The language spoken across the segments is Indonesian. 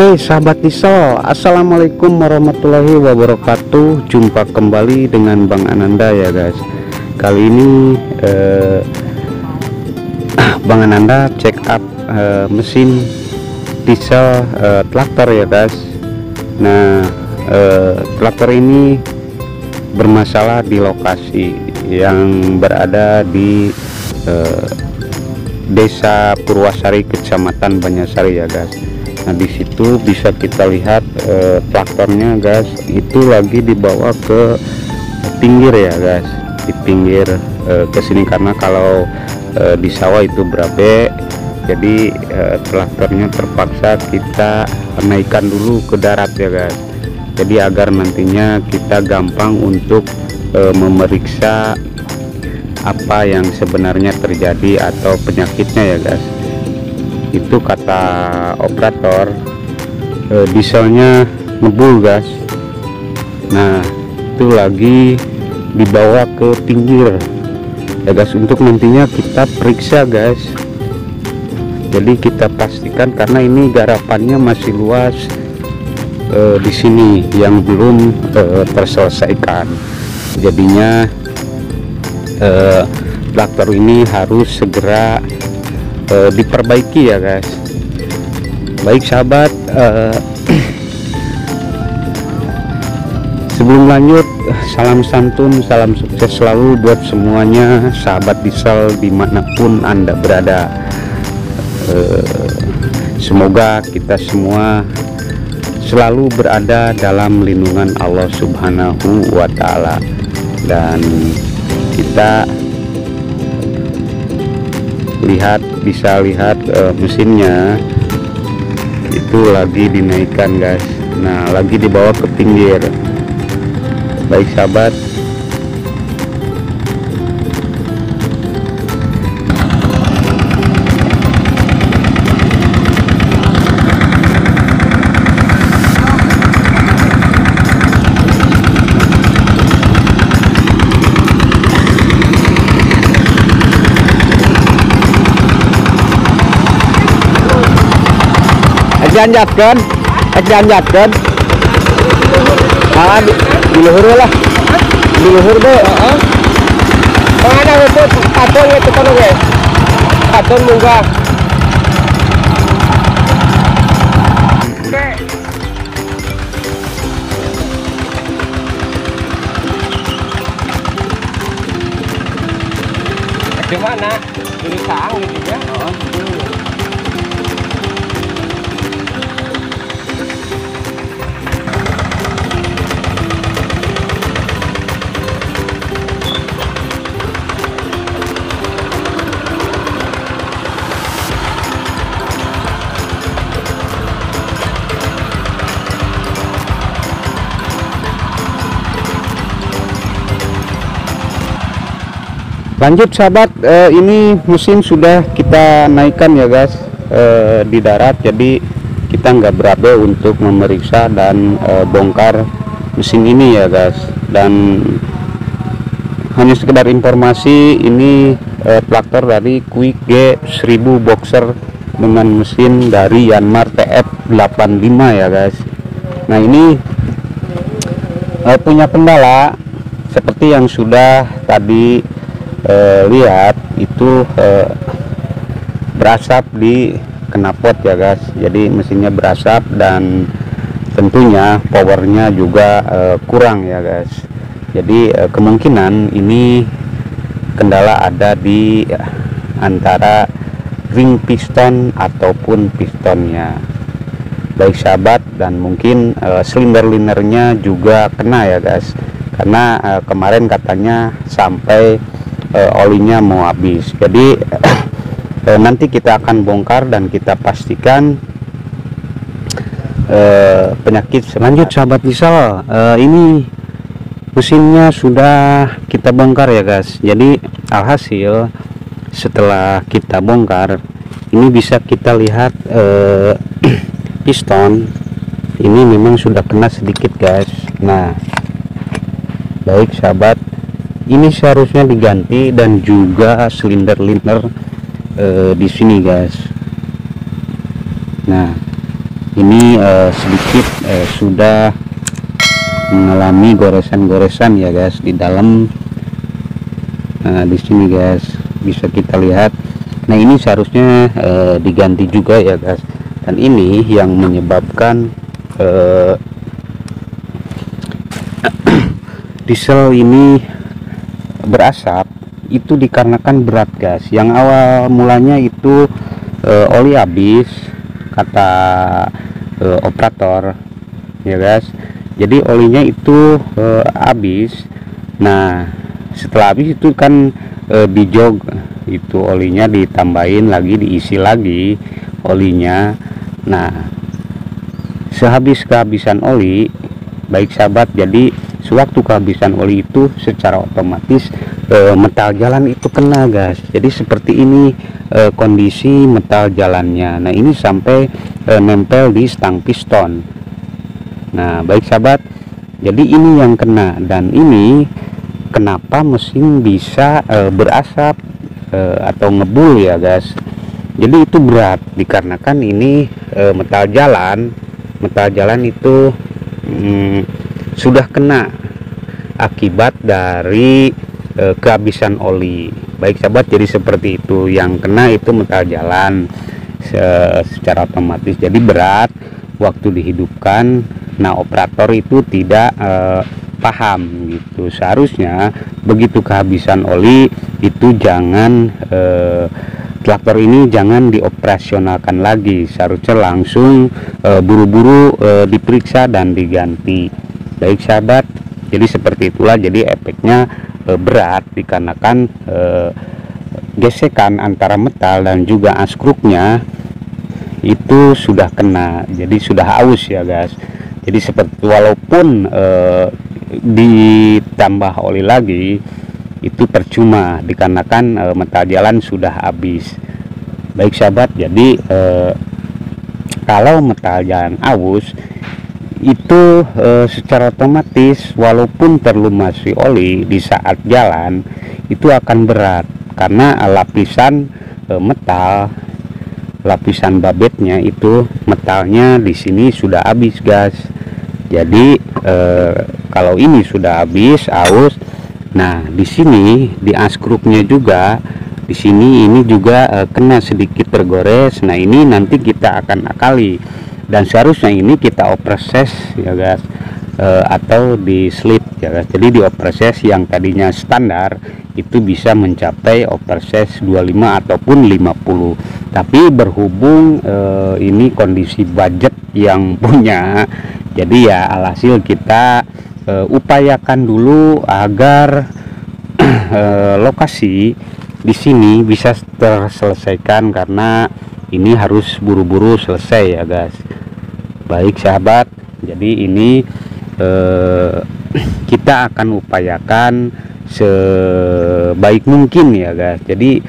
Oke sahabat diesel, assalamualaikum warahmatullahi wabarakatuh. Jumpa kembali dengan Bang Ananda ya guys. Kali ini Bang Ananda check up mesin diesel traktor ya guys. Nah traktor ini bermasalah di lokasi yang berada di Desa Purwasari, Kecamatan Banyasari ya guys. Nah di situ bisa kita lihat traktornya guys, itu lagi dibawa ke pinggir ya guys, di pinggir ke sini, karena kalau di sawah itu berabe, jadi traktornya terpaksa kita naikkan dulu ke darat ya guys. Jadi agar nantinya kita gampang untuk memeriksa apa yang sebenarnya terjadi atau penyakitnya ya guys. Itu kata operator dieselnya ngebul guys. Nah itu lagi dibawa ke pinggir ya guys, untuk nantinya kita periksa guys. Jadi kita pastikan, karena ini garapannya masih luas di sini yang belum terselesaikan, jadinya traktor ini harus segera diperbaiki ya guys. Baik sahabat, sebelum lanjut, salam santun, salam sukses selalu buat semuanya sahabat diesel dimanapun anda berada. Semoga kita semua selalu berada dalam lindungan Allah Subhanahu wa Ta'ala, dan kita bisa lihat mesinnya itu lagi dinaikkan guys. Nah lagi dibawa ke pinggir. Baik sahabat, janjatkan di luhur lah, di luhur deh. Ada itu patung itu kan guys, patung munggah. Di mana? Di Saang gitu ya. Lanjut sahabat, ini mesin sudah kita naikkan ya guys di darat, jadi kita nggak berabe untuk memeriksa dan bongkar mesin ini ya guys. Dan hanya sekedar informasi, ini traktor dari Quick G1000 Boxer dengan mesin dari Yanmar TF85 ya guys. Nah ini punya kendala seperti yang sudah tadi lihat, itu berasap di knalpot ya guys. Jadi mesinnya berasap dan tentunya powernya juga kurang ya guys. Jadi kemungkinan ini kendala ada di antara ring piston ataupun pistonnya. Baik sahabat, dan mungkin silinder-lindernya juga kena ya guys, karena kemarin katanya sampai olinya mau habis. Jadi nanti kita akan bongkar dan kita pastikan penyakit. Lanjut sahabat diesel, ini mesinnya sudah kita bongkar ya guys. Jadi alhasil setelah kita bongkar, ini bisa kita lihat piston ini memang sudah kena sedikit guys. Nah baik sahabat, ini seharusnya diganti, dan juga silinder-linder di sini guys. Nah ini sedikit sudah mengalami goresan-goresan ya guys di dalam. Nah di sini guys bisa kita lihat. Nah ini seharusnya diganti juga ya guys, dan ini yang menyebabkan diesel ini berasap itu dikarenakan berat gas. Yang awal mulanya itu oli habis kata operator ya guys, jadi olinya itu habis. Nah setelah habis itu kan di jog itu olinya ditambahin lagi, diisi lagi olinya. Nah sehabis kehabisan oli baik sahabat, jadi sewaktu kehabisan oli itu secara otomatis metal jalan itu kena guys. Jadi seperti ini kondisi metal jalannya. Nah ini sampai nempel di stang piston. Nah baik sahabat, jadi ini yang kena, dan ini kenapa mesin bisa berasap atau ngebul ya guys. Jadi itu berat dikarenakan ini metal jalan itu sudah kena akibat dari kehabisan oli. Baik sahabat, jadi seperti itu, yang kena itu metal jalan secara otomatis, jadi berat waktu dihidupkan. Nah operator itu tidak paham gitu. Seharusnya begitu kehabisan oli itu jangan traktor ini jangan dioperasionalkan lagi, seharusnya langsung buru-buru diperiksa dan diganti. Baik sahabat, jadi seperti itulah, jadi efeknya berat dikarenakan gesekan antara metal dan juga askruknya itu sudah kena, jadi sudah aus ya guys. Jadi seperti walaupun ditambah oli lagi itu percuma dikarenakan metal jalan sudah habis. Baik sahabat, jadi kalau metal jalan aus itu secara otomatis walaupun terlumasi oli di saat jalan itu akan berat, karena lapisan metal, lapisan babetnya itu metalnya di sini sudah habis guys. Jadi kalau ini sudah habis aus, nah di sini di askruknya juga di sini ini juga kena sedikit tergores. Nah ini nanti kita akan akali, dan seharusnya ini kita oproses ya guys, atau di slip ya guys. Jadi di oproses yang tadinya standar itu bisa mencapai oproses 25 ataupun 50. Tapi berhubung ini kondisi budget yang punya, jadi ya alhasil kita upayakan dulu agar lokasi di sini bisa terselesaikan, karena ini harus buru-buru selesai ya guys. Baik sahabat, jadi ini kita akan upayakan sebaik mungkin ya guys, jadi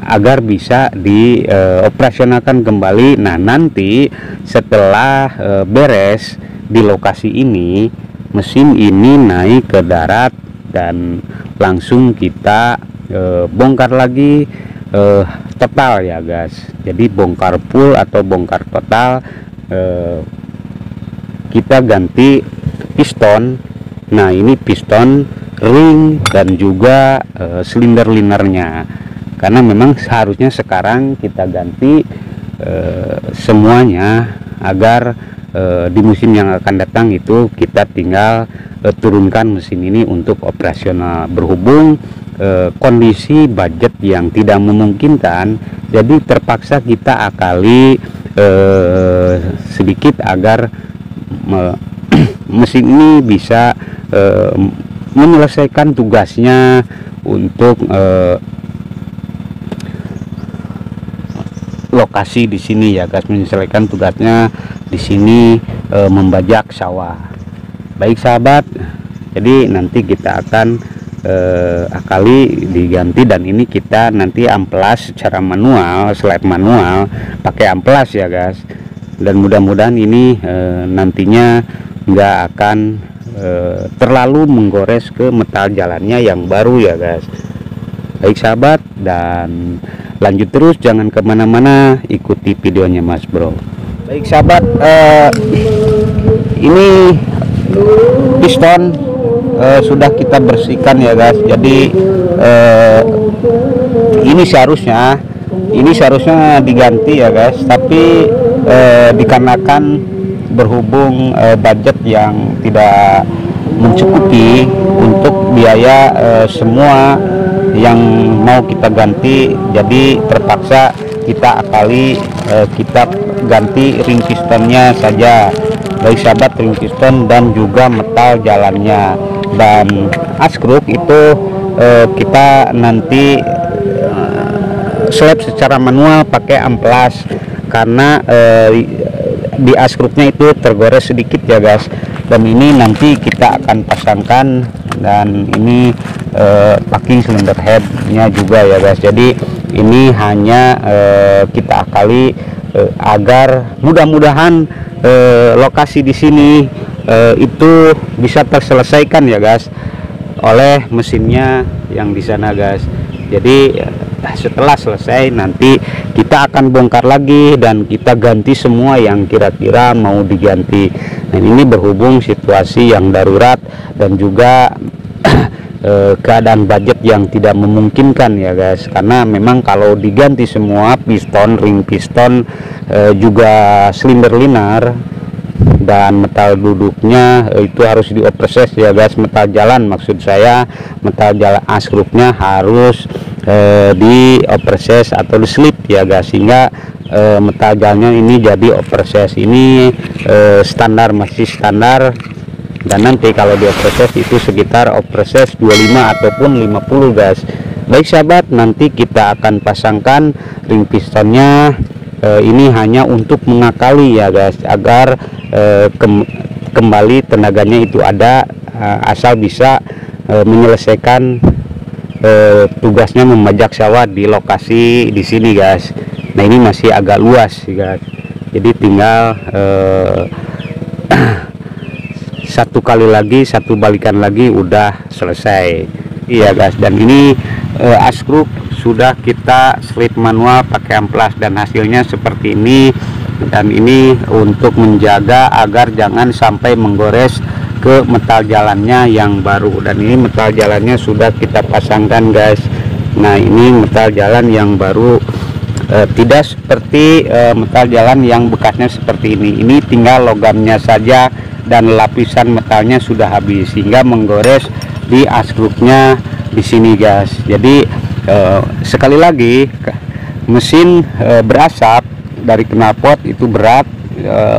agar bisa dioperasionalkan kembali. Nah nanti setelah beres di lokasi ini, mesin ini naik ke darat dan langsung kita bongkar lagi total ya guys. Jadi bongkar full atau bongkar total, kita ganti piston. Nah ini piston, ring, dan juga silinder linernya, karena memang seharusnya sekarang kita ganti semuanya agar di musim yang akan datang itu kita tinggal turunkan mesin ini untuk operasional. Berhubung kondisi budget yang tidak memungkinkan, jadi terpaksa kita akali sedikit agar mesin ini bisa menyelesaikan tugasnya untuk lokasi di sini ya guys, menyelesaikan tugasnya di sini membajak sawah. Baik sahabat, jadi nanti kita akan akali diganti, dan ini kita nanti amplas secara manual, slide manual pakai amplas ya guys, dan mudah-mudahan ini nantinya nggak akan terlalu menggores ke metal jalannya yang baru ya guys. Baik sahabat, dan lanjut terus, jangan kemana-mana, ikuti videonya Mas Bro. Baik sahabat, ini piston sudah kita bersihkan ya guys. Jadi ini seharusnya diganti ya guys, tapi dikarenakan berhubung budget yang tidak mencukupi untuk biaya semua yang mau kita ganti, jadi terpaksa kita kita ganti ring pistonnya saja. Baik sahabat, ring piston dan juga metal jalannya, dan askruk itu kita nanti slap secara manual pakai amplas, karena di askruknya itu tergores sedikit ya guys. Dan ini nanti kita akan pasangkan, dan ini packing cylinder headnya juga ya guys. Jadi ini hanya kita akali agar mudah-mudahan lokasi di sini itu bisa terselesaikan ya guys oleh mesinnya yang di sana guys. Jadi setelah selesai nanti kita akan bongkar lagi dan kita ganti semua yang kira-kira mau diganti. Nah, ini berhubung situasi yang darurat dan juga keadaan budget yang tidak memungkinkan ya guys, karena memang kalau diganti semua piston, ring piston, juga silinder linar dan metal duduknya itu harus dioproses ya guys. Metal jalan, maksud saya metal jalan askruknya harus dioproses atau dislip ya guys, sehingga metal jalannya ini jadi oproses. Ini standar, masih standar, dan nanti kalau dioproses itu sekitar oproses 25 ataupun 50 guys. Baik sahabat, nanti kita akan pasangkan ring pistonnya. Ini hanya untuk mengakali ya guys, agar kembali tenaganya itu ada, asal bisa menyelesaikan tugasnya memajak sawah di lokasi di sini guys. Nah, ini masih agak luas guys, jadi tinggal satu kali lagi, satu balikan lagi udah selesai iya guys. Dan ini askruk sudah kita slip manual pakai amplas, dan hasilnya seperti ini. Dan ini untuk menjaga agar jangan sampai menggores ke metal jalannya yang baru. Dan ini metal jalannya sudah kita pasangkan guys. Nah, ini metal jalan yang baru, tidak seperti metal jalan yang bekasnya seperti ini. Ini tinggal logamnya saja dan lapisan metalnya sudah habis, sehingga menggores di askruknya di sini guys. Jadi sekali lagi, mesin berasap dari knalpot itu berat,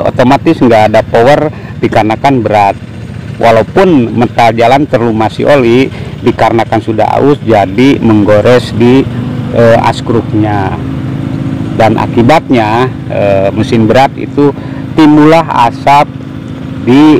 otomatis nggak ada power dikarenakan berat. Walaupun metal jalan terlumasi oli, dikarenakan sudah aus jadi menggores di askruknya, dan akibatnya mesin berat itu timbullah asap di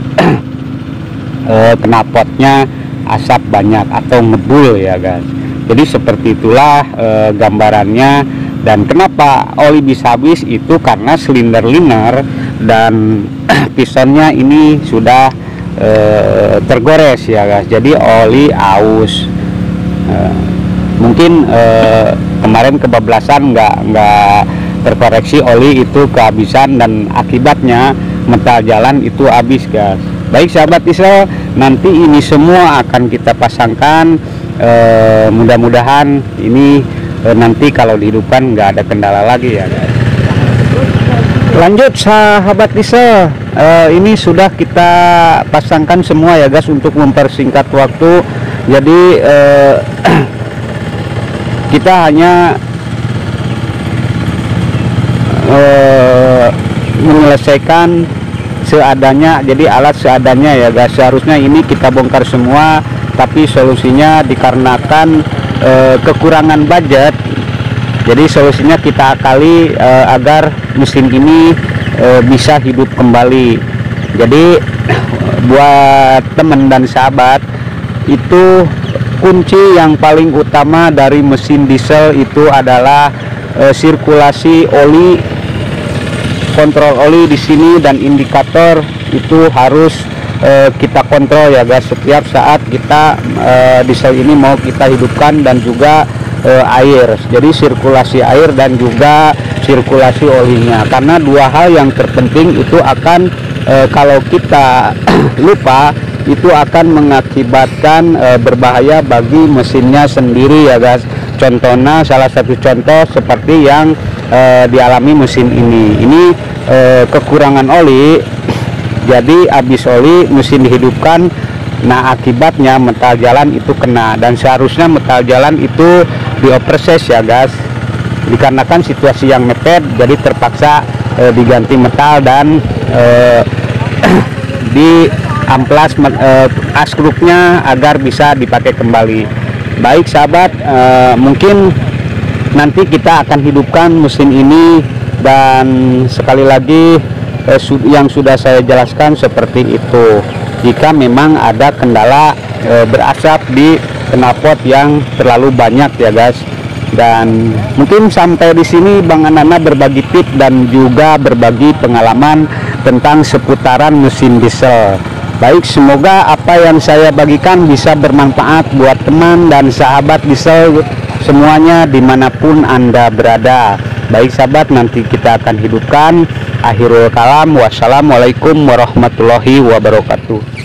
knalpotnya, asap banyak atau ngebul ya guys. Jadi seperti itulah gambarannya. Dan kenapa oli bisa habis itu karena silinder linar dan pistonnya ini sudah tergores ya guys. Jadi oli aus. Mungkin kemarin kebablasan nggak terkoreksi, oli itu kehabisan, dan akibatnya metal jalan itu habis guys. Baik sahabat Israel, nanti ini semua akan kita pasangkan. Mudah-mudahan ini nanti kalau dihidupkan nggak ada kendala lagi ya guys. Lanjut sahabat Israel, ini sudah kita pasangkan semua ya guys untuk mempersingkat waktu. Jadi kita hanya menyelesaikan seadanya, jadi alat seadanya ya guys. Seharusnya ini kita bongkar semua, tapi solusinya dikarenakan kekurangan budget, jadi solusinya kita akali agar mesin ini bisa hidup kembali. Jadi buat teman dan sahabat, itu kunci yang paling utama dari mesin diesel itu adalah sirkulasi oli, kontrol oli di sini, dan indikator itu harus kita kontrol ya guys setiap saat kita diesel ini mau kita hidupkan, dan juga air, jadi sirkulasi air dan juga sirkulasi olinya, karena dua hal yang terpenting itu akan kalau kita lupa itu akan mengakibatkan berbahaya bagi mesinnya sendiri ya guys. Contohnya, salah satu contoh seperti yang dialami mesin ini kekurangan oli, jadi habis oli mesin dihidupkan. Nah akibatnya metal jalan itu kena, dan seharusnya metal jalan itu dioperasi ya guys, dikarenakan situasi yang mepet jadi terpaksa diganti metal dan di amplas askrupnya agar bisa dipakai kembali. Baik sahabat, mungkin nanti kita akan hidupkan mesin ini, dan sekali lagi yang sudah saya jelaskan seperti itu. Jika memang ada kendala berasap di knalpot yang terlalu banyak ya guys. Dan mungkin sampai di sini Bang Anana berbagi tips dan juga berbagi pengalaman tentang seputaran mesin diesel. Baik, semoga apa yang saya bagikan bisa bermanfaat buat teman dan sahabat diesel semuanya dimanapun Anda berada. Baik sahabat, nanti kita akan hidupkan. Akhirul kalam, wassalamualaikum warahmatullahi wabarakatuh.